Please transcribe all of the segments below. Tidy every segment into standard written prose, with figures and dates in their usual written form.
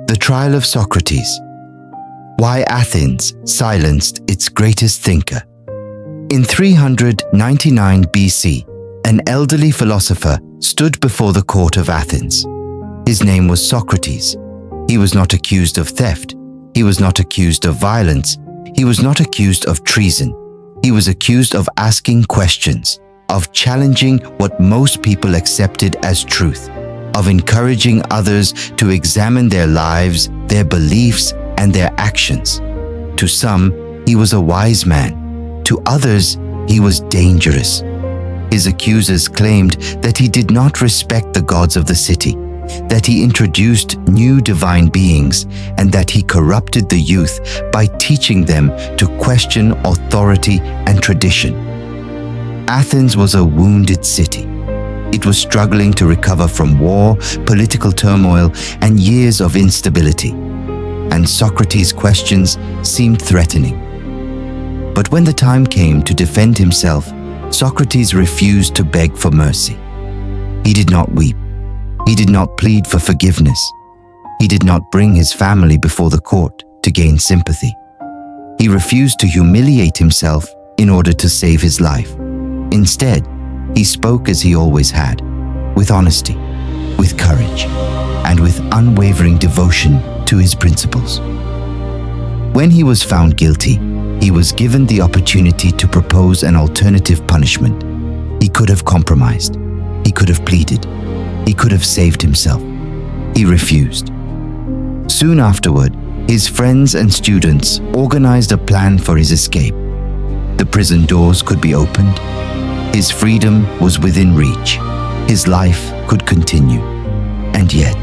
The trial of Socrates. Why Athens silenced its greatest thinker. In 399 BC, an elderly philosopher stood before the court of Athens. His name was Socrates. He was not accused of theft. He was not accused of violence. He was not accused of treason. He was accused of asking questions, of challenging what most people accepted as truth, of encouraging others to examine their lives, their beliefs, and their actions. To some, he was a wise man. To others, he was dangerous. His accusers claimed that he did not respect the gods of the city, that he introduced new divine beings, and that he corrupted the youth by teaching them to question authority and tradition. Athens was a wounded city. It was struggling to recover from war, political turmoil, and years of instability. And Socrates' questions seemed threatening. But when the time came to defend himself, Socrates refused to beg for mercy. He did not weep. He did not plead for forgiveness. He did not bring his family before the court to gain sympathy. He refused to humiliate himself in order to save his life. Instead, he spoke as he always had, with honesty, with courage, and with unwavering devotion to his principles. When he was found guilty, he was given the opportunity to propose an alternative punishment. He could have compromised. He could have pleaded. He could have saved himself. He refused. Soon afterward, his friends and students organized a plan for his escape. The prison doors could be opened. His freedom was within reach. His life could continue. And yet,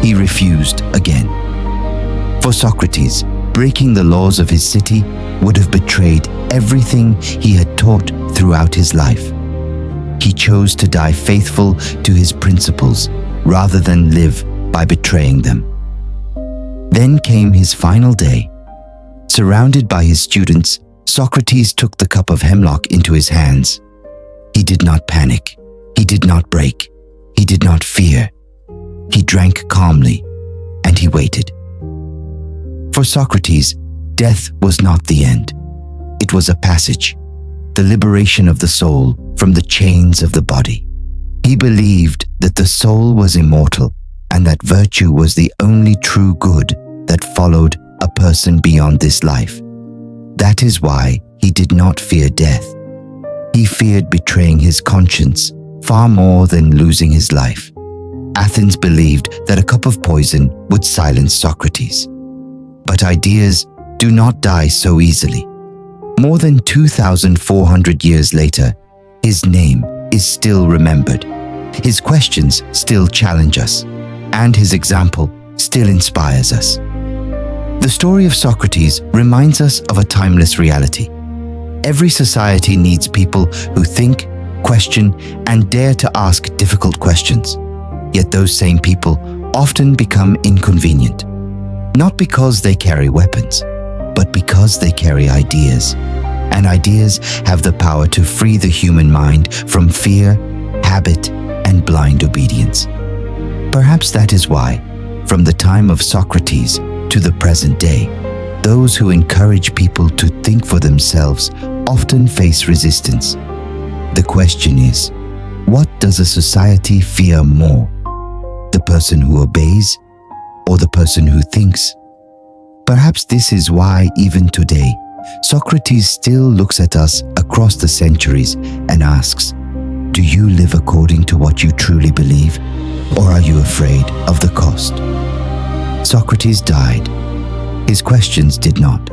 he refused again. For Socrates, breaking the laws of his city would have betrayed everything he had taught throughout his life. He chose to die faithful to his principles rather than live by betraying them. Then came his final day. Surrounded by his students, Socrates took the cup of hemlock into his hands. He did not panic. He did not break. He did not fear. He drank calmly, and he waited. For Socrates, death was not the end. It was a passage, the liberation of the soul from the chains of the body. He believed that the soul was immortal and that virtue was the only true good that followed a person beyond this life. That is why he did not fear death. He feared betraying his conscience far more than losing his life. Athens believed that a cup of poison would silence Socrates. But ideas do not die so easily. More than 2,400 years later, his name is still remembered. His questions still challenge us, and his example still inspires us. The story of Socrates reminds us of a timeless reality. Every society needs people who think, question, and dare to ask difficult questions. Yet those same people often become inconvenient, not because they carry weapons, but because they carry ideas. And ideas have the power to free the human mind from fear, habit, and blind obedience. Perhaps that is why, from the time of Socrates to the present day, those who encourage people to think for themselves often face resistance. The question is, what does a society fear more? The person who obeys or the person who thinks? Perhaps this is why even today, Socrates still looks at us across the centuries and asks, do you live according to what you truly believe, or are you afraid of the cost? Socrates died. His questions did not.